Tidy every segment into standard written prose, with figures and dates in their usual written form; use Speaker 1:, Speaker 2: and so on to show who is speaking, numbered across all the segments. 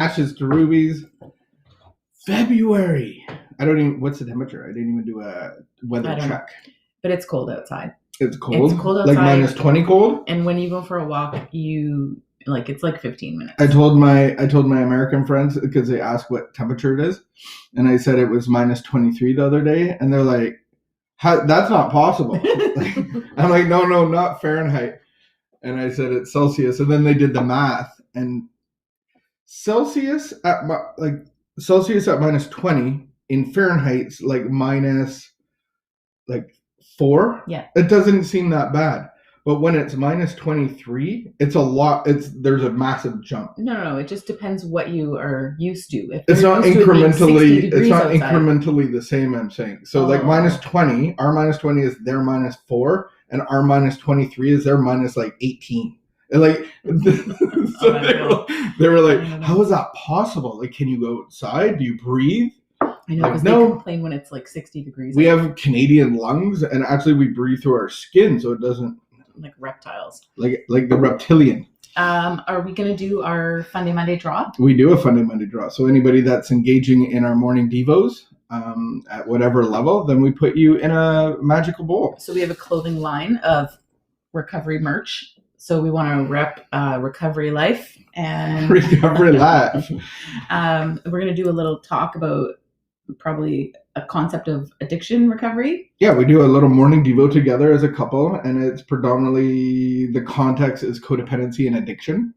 Speaker 1: Ashes to rubies. February. I don't even. What's the temperature? I didn't even do a weather check.
Speaker 2: But it's cold outside.
Speaker 1: It's cold.
Speaker 2: It's cold outside.
Speaker 1: Like minus 20 cold.
Speaker 2: And when you go for a walk, it's like 15 minutes.
Speaker 1: I told my American friends because they asked what temperature it is, and I said it was minus 23 the other day, and they're like, "That's not possible." I'm like, "No, not Fahrenheit." And I said it's Celsius, and then they did the math, and Celsius at minus 20 in Fahrenheit's like minus 4.
Speaker 2: Yeah.
Speaker 1: It doesn't seem that bad. But when it's minus 23, it's a lot. There's a massive jump.
Speaker 2: No. It just depends what you are used to.
Speaker 1: It's not incrementally. It's not incrementally the same. I'm saying. So minus 20, our minus 20 is their minus 4, and our minus 23 is their minus 18. And so they were like, how is that possible? Like, can you go outside? Do you breathe?
Speaker 2: I know, because they complain when it's 60 degrees.
Speaker 1: We have Canadian lungs, and actually we breathe through our skin, so it doesn't.
Speaker 2: Like reptiles.
Speaker 1: Like the reptilian.
Speaker 2: Are we going to do our Funday Monday draw?
Speaker 1: We do a Funday Monday draw. So anybody that's engaging in our morning devos at whatever level, then we put you in a magical bowl.
Speaker 2: So we have a clothing line of recovery merch. So we want to rep Recovery Life and
Speaker 1: Recovery Life.
Speaker 2: We're going to do a little talk about probably a concept of addiction recovery.
Speaker 1: Yeah, we do a little morning devo together as a couple, and it's predominantly the context is codependency and addiction.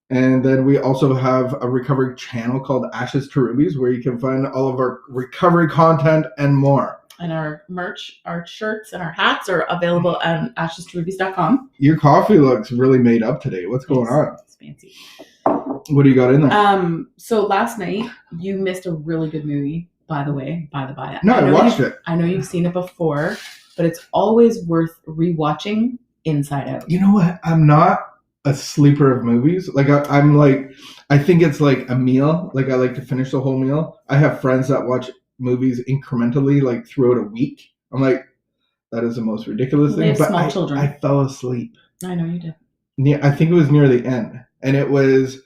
Speaker 1: And then we also have a recovery channel called Ashes to Rubies, where you can find all of our recovery content and more.
Speaker 2: And our merch, our shirts, and our hats are available at ashes2rubies.com.
Speaker 1: Your coffee looks really made up today. What's going on?
Speaker 2: It's fancy.
Speaker 1: What do you got in there?
Speaker 2: So last night you missed a really good movie. By the way.
Speaker 1: No, I watched it.
Speaker 2: I know you've seen it before, but it's always worth rewatching Inside Out.
Speaker 1: You know what? I'm not a sleeper of movies. I think it's like a meal. Like I like to finish the whole meal. I have friends that watch movies incrementally, throughout a week. I'm like, that is the most ridiculous thing.
Speaker 2: But small children.
Speaker 1: I fell asleep.
Speaker 2: I know you did.
Speaker 1: Yeah, I think it was near the end, and it was.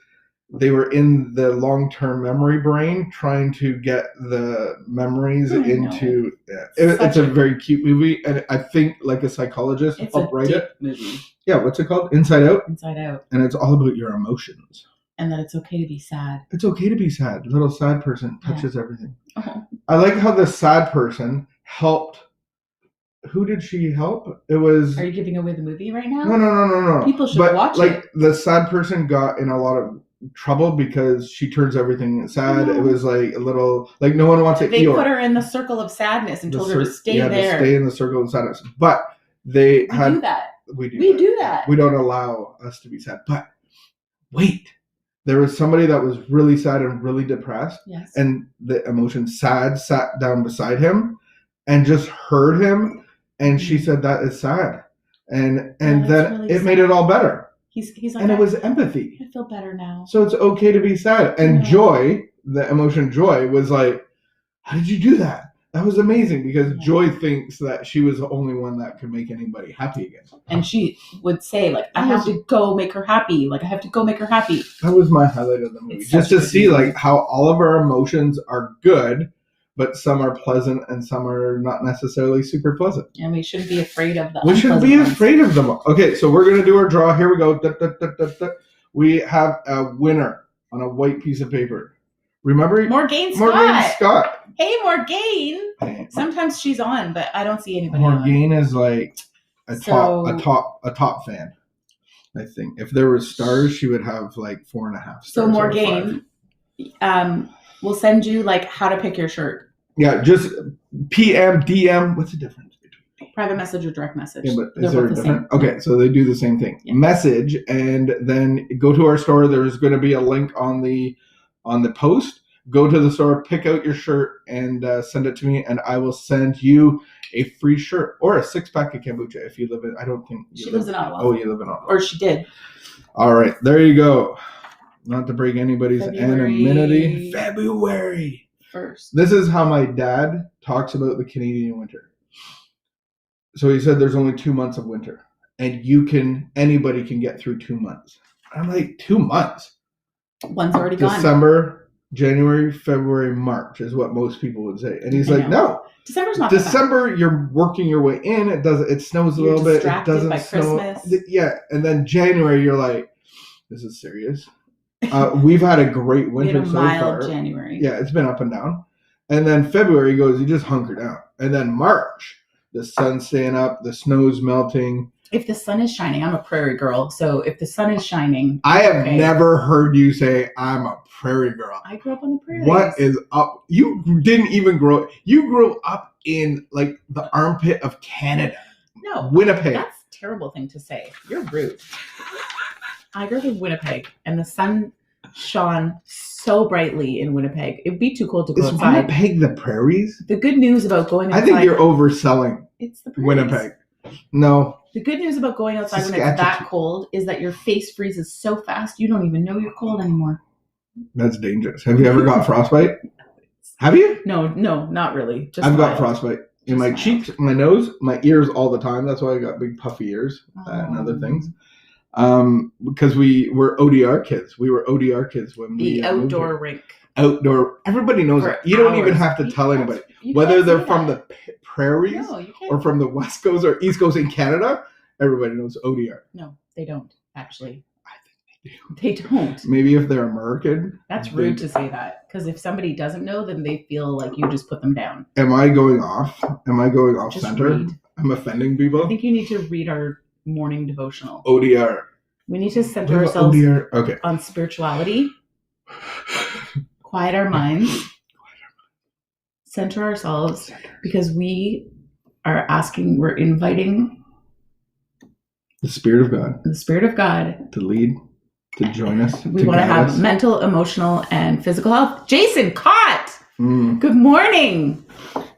Speaker 1: They were in the long-term memory brain trying to get the memories into. It's a very cute movie, and I think like a psychologist helped write it.
Speaker 2: Movie.
Speaker 1: Yeah, what's it called? Inside Out.
Speaker 2: Inside Out.
Speaker 1: And it's all about your emotions.
Speaker 2: And that it's okay to be sad.
Speaker 1: It's okay to be sad. The little sad person touches everything. Oh. I like how the sad person helped. Who did she help? It was.
Speaker 2: Are you giving away the movie right now?
Speaker 1: No.
Speaker 2: People should watch it.
Speaker 1: The sad person got in a lot of trouble because she turns everything sad. It was a little no one wants to.
Speaker 2: They put her in the circle of sadness and told her to stay there.
Speaker 1: To stay in the circle of sadness. But we do
Speaker 2: that.
Speaker 1: We do that. We don't allow us to be sad. But wait, there was somebody that was really sad and really depressed.
Speaker 2: Yes.
Speaker 1: And the emotion sad sat down beside him and just heard him, and she said that is sad, and then really it made it all better.
Speaker 2: He's like,
Speaker 1: and it was empathy.
Speaker 2: I feel better now.
Speaker 1: So it's okay to be sad. And joy, the emotion joy, was like, how did you do that? That was amazing, because Joy thinks that she was the only one that could make anybody happy again.
Speaker 2: And she would say, I have to go make her happy. I have to go make her happy.
Speaker 1: That was my highlight of the movie. Just to see how all of our emotions are good, but some are pleasant and some are not necessarily super pleasant.
Speaker 2: And we shouldn't be afraid of them.
Speaker 1: We shouldn't be afraid of them. Okay, so we're going to do our draw. Here we go. We have a winner on a white piece of paper. Remember?
Speaker 2: Morgane Scott. Hey, Morgane. Sometimes she's on, but I don't see anybody
Speaker 1: Morgane is a top fan. I think if there were stars, she would have 4.5 stars.
Speaker 2: So Morgane, we'll send you how to pick your shirt.
Speaker 1: Yeah, just PM, DM. What's the difference between
Speaker 2: private message or direct message?
Speaker 1: Yeah, but is there a difference? Okay, so they do the same thing. Yeah. Message, and then go to our store. There's going to be a link on the post. Go to the store, pick out your shirt, and send it to me, and I will send you a free shirt or a 6-pack of kombucha if you live in. I don't think
Speaker 2: she lives in Ottawa.
Speaker 1: Oh, you live in Ottawa,
Speaker 2: or she did.
Speaker 1: All right, there you go. Not to break anybody's anonymity. February
Speaker 2: 1st.
Speaker 1: This is how my dad talks about the Canadian winter. So he said there's only 2 months of winter, and anybody can get through 2 months. I'm like, 2 months?
Speaker 2: One's already gone.
Speaker 1: December, January, February, March is what most people would say. And he's like, no.
Speaker 2: December's not
Speaker 1: December, you're working your way in. It snows a little bit. It doesn't
Speaker 2: by
Speaker 1: snow.
Speaker 2: Christmas.
Speaker 1: Yeah. And then January, you're like, this is serious. We've had a great winter so far.
Speaker 2: Mild January.
Speaker 1: Yeah, it's been up and down. And then February goes, you just hunker down. And then March, the sun's staying up, the snow's melting.
Speaker 2: If the sun is shining, I'm a prairie girl. So if the sun is shining,
Speaker 1: I have never heard you say I'm a prairie girl.
Speaker 2: I grew up on the prairie.
Speaker 1: What is up? You didn't even grow. You grew up in like the armpit of Canada.
Speaker 2: No,
Speaker 1: Winnipeg.
Speaker 2: That's a terrible thing to say. You're rude. I grew up in Winnipeg, and the sun shone so brightly in Winnipeg. It'd be too cold to go outside.
Speaker 1: Is Winnipeg the prairies?
Speaker 2: The good news about going outside.
Speaker 1: I think you're overselling.
Speaker 2: It's the prairies.
Speaker 1: Winnipeg. No.
Speaker 2: The good news about going outside when it's that cold is that your face freezes so fast you don't even know you're cold anymore.
Speaker 1: That's dangerous. Have you ever got frostbite? Have you?
Speaker 2: No, not really.
Speaker 1: I've got frostbite in my cheeks, my nose, my ears all the time. That's why I got big puffy ears and other things. Because we were ODR kids. We were ODR kids when we
Speaker 2: the outdoor rink.
Speaker 1: Outdoor. Everybody knows that. You don't even have to tell anybody. Whether they're from the prairies or from the West Coast or East Coast in Canada, everybody knows ODR.
Speaker 2: No, they don't, actually.
Speaker 1: I think they do.
Speaker 2: They don't.
Speaker 1: Maybe if they're American.
Speaker 2: That's rude to say that. Because if somebody doesn't know, then they feel like you just put them down.
Speaker 1: Am I going off? Am I going off
Speaker 2: just
Speaker 1: center?
Speaker 2: Read.
Speaker 1: I'm offending people?
Speaker 2: I think you need to read our morning devotional.
Speaker 1: ODR.
Speaker 2: We need to center ourselves on spirituality. Quiet our minds. Center ourselves, because we're inviting
Speaker 1: the Spirit of God
Speaker 2: to
Speaker 1: lead, to join us.
Speaker 2: We want to have mental, emotional, and physical health. Jason Cott. Good morning.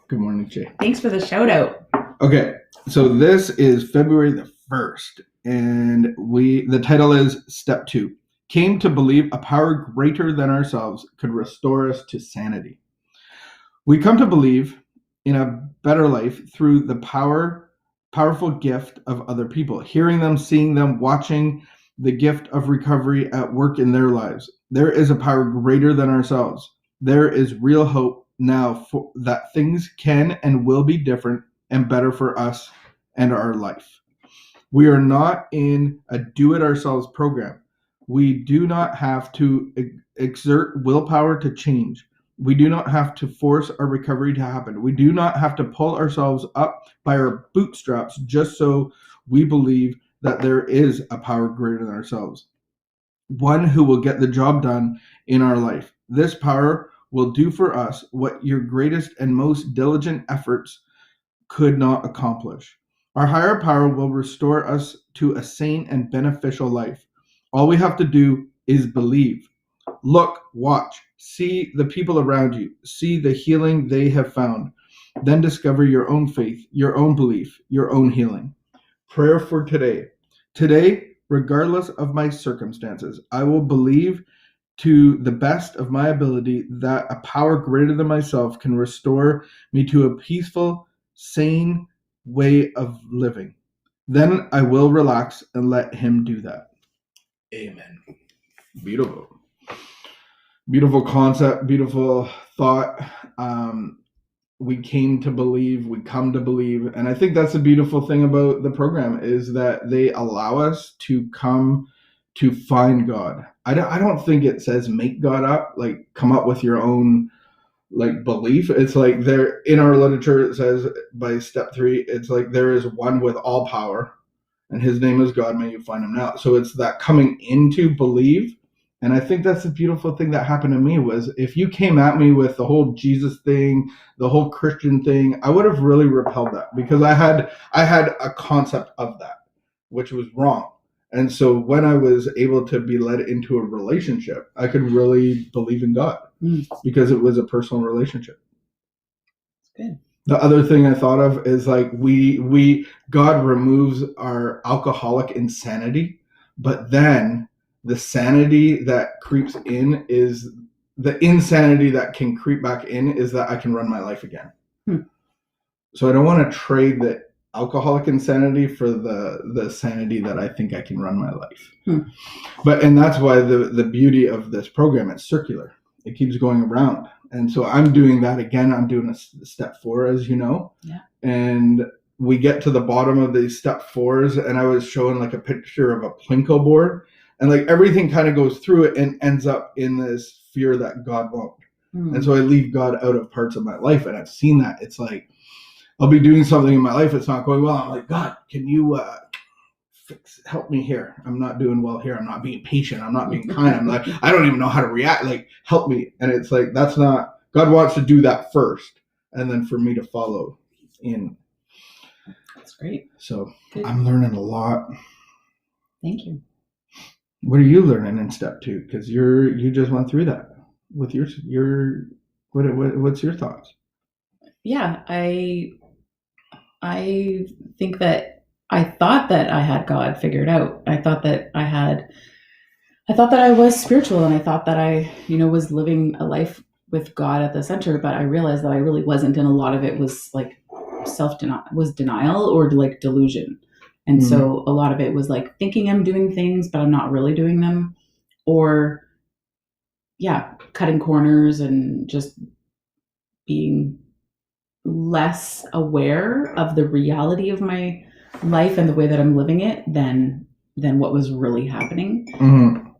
Speaker 1: Good morning, Jay.
Speaker 2: Thanks for the shout out.
Speaker 1: Okay, so this is February the 1st, and the title is Step 2. Came to believe a power greater than ourselves could restore us to sanity. We come to believe in a better life through the powerful gift of other people, hearing them, seeing them, watching the gift of recovery at work in their lives. There is a power greater than ourselves. There is real hope now that things can and will be different and better for us and our life. We are not in a do-it-ourselves program. We do not have to exert willpower to change. We do not have to force our recovery to happen. We do not have to pull ourselves up by our bootstraps just so we believe that there is a power greater than ourselves. One who will get the job done in our life. This power will do for us what your greatest and most diligent efforts could not accomplish. Our higher power will restore us to a sane and beneficial life. All we have to do is believe. Look, watch, see the people around you, see the healing they have found. Then discover your own faith, your own belief, your own healing. Prayer for today. Today, regardless of my circumstances, I will believe to the best of my ability that a power greater than myself can restore me to a peaceful, sane way of living. Then I will relax and let him do that. Amen. Beautiful. Beautiful concept, beautiful thought. We came to believe, we come to believe. And I think that's the beautiful thing about the program is that they allow us to come to find God. I don't think it says make God up, like come up with your own like belief. It's like there in our literature, it says by step 3, it's like there is one with all power and his name is God. May you find him now. So it's that coming into believe. And I think that's the beautiful thing that happened to me was if you came at me with the whole Jesus thing, the whole Christian thing, I would have really repelled that because I had a concept of that, which was wrong. And so when I was able to be led into a relationship, I could really believe in God because it was a personal relationship.
Speaker 2: Good.
Speaker 1: The other thing I thought of is like God removes our alcoholic insanity, but then the sanity that creeps in is the insanity that can creep back in is that I can run my life again. So I don't want to trade the alcoholic insanity for the sanity that I think I can run my life. And that's why the beauty of this program, it's circular. It keeps going around. And so I'm doing that again. I'm doing a step 4, as you know.
Speaker 2: Yeah.
Speaker 1: And we get to the bottom of these step 4s, and I was showing like a picture of a Plinko board, and like everything kind of goes through it and ends up in this sphere that God won't. And so I leave God out of parts of my life, and I've seen that. It's like I'll be doing something in my life, it's not going well. I'm like, God, can you help me here? I'm not doing well here. I'm not being patient. I'm not being kind. I'm like, I don't even know how to react. Like, help me. And it's like, that's not, God wants to do that first, and then for me to follow in.
Speaker 2: That's great.
Speaker 1: So good. I'm learning a lot.
Speaker 2: Thank you.
Speaker 1: What are you learning in step 2? Because you just went through that with your what's your thoughts?
Speaker 2: Yeah, I think that I thought that I had God figured out. I thought that I was spiritual, and I thought that I, was living a life with God at the center, but I realized that I really wasn't, and a lot of it was like denial or like delusion. And so a lot of it was like thinking I'm doing things, but I'm not really doing them, or cutting corners and just being less aware of the reality of my life and the way that I'm living it than what was really happening.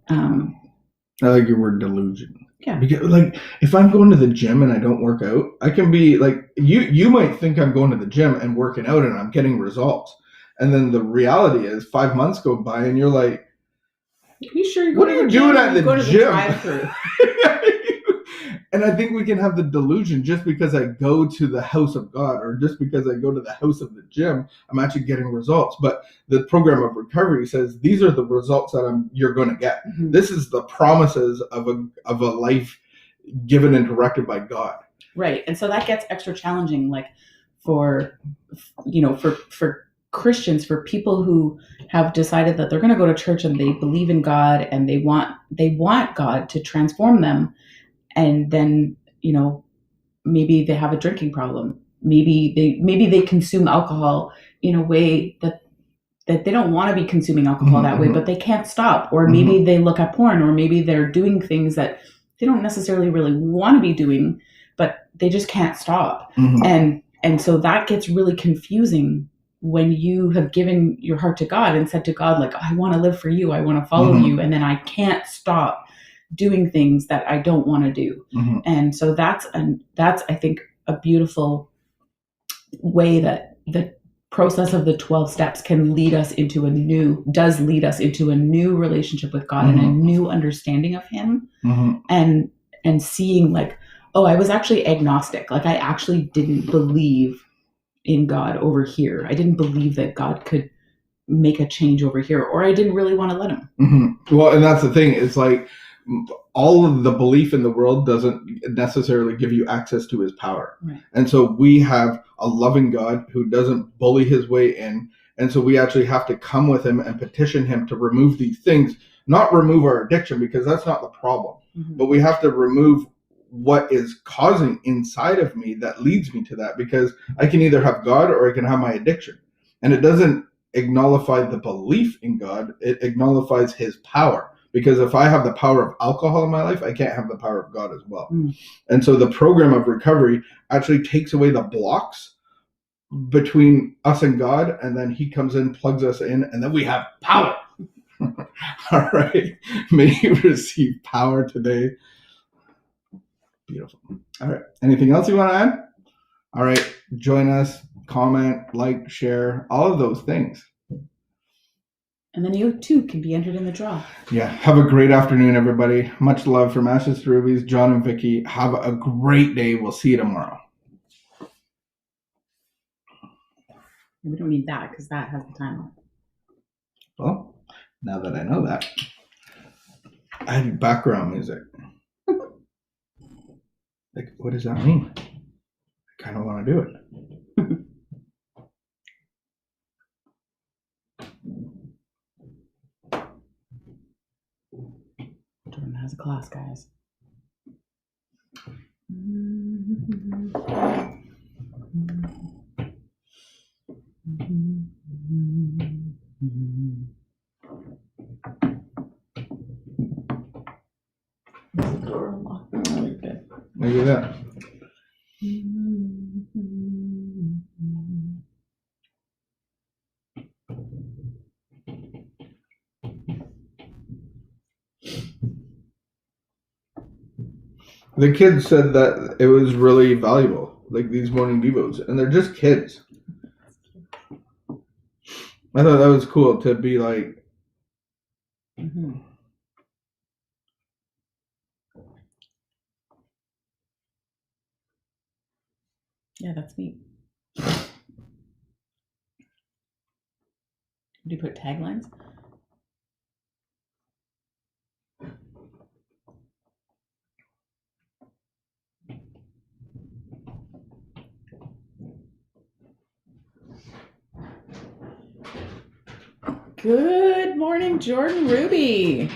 Speaker 1: I like your word delusion.
Speaker 2: Yeah.
Speaker 1: Because like if I'm going to the gym and I don't work out, I can be like, you might think I'm going to the gym and working out and I'm getting results. And then the reality is 5 months go by and you're like,
Speaker 2: are you sure
Speaker 1: what are you doing at the gym?
Speaker 2: The drive-thru.
Speaker 1: And I think we can have the delusion just because I go to the house of God or just because I go to the house of the gym, I'm actually getting results. But the program of recovery says these are the results that you're going to get. This is the promises of a life given and directed by God.
Speaker 2: Right. And so that gets extra challenging, like for Christians, for people who have decided that they're going to go to church and they believe in God and they want God to transform them. And then, maybe they have a drinking problem. Maybe they consume alcohol in a way that they don't want to be consuming alcohol that way, but they can't stop. Or maybe they look at porn, or maybe they're doing things that they don't necessarily really want to be doing, but they just can't stop. And so that gets really confusing when you have given your heart to God and said to God, like, I want to live for you. I want to follow you. And then I can't stop doing things that I don't want to do. And so that's I think a beautiful way that the process of the 12 steps can lead us into a new relationship with God and a new understanding of him. And seeing like, oh, I was actually agnostic. Like I actually didn't believe in God over here. I didn't believe that God could make a change over here, or I didn't really want to let him.
Speaker 1: Well, and that's the thing. It's like, all of the belief in the world doesn't necessarily give you access to his power. Right. And so we have a loving God who doesn't bully his way in. And so we actually have to come with him and petition him to remove these things, not remove our addiction, because that's not the problem. But we have to remove what is causing inside of me that leads me to that, because I can either have God or I can have my addiction. And it doesn't acknowledge the belief in God. It acknowledges his power. Because if I have the power of alcohol in my life, I can't have the power of God as well. And so the program of recovery actually takes away the blocks between us and God, and then he comes in, plugs us in, and then we have power. All right. May you receive power today. Beautiful. All right. Anything else you want to add? All right. Join us, comment, like, share, all of those things.
Speaker 2: And then you too can be entered in the draw.
Speaker 1: Yeah. Have a great afternoon, everybody. Much love from Ashes to Rubies, John and Vicky. Have a great day. We'll see you tomorrow.
Speaker 2: We don't need that because that has the time on.
Speaker 1: Well, now that I know that, I need background music. Like, what does that mean? I kind of want to do it.
Speaker 2: Jordan has a class, guys.
Speaker 1: Look at that. The kids said that it was really valuable, like these morning devos, and they're just kids. I thought that was cool to be like.
Speaker 2: Mm-hmm. Yeah, that's neat. Do you put taglines? Good morning, Jordan Ruby.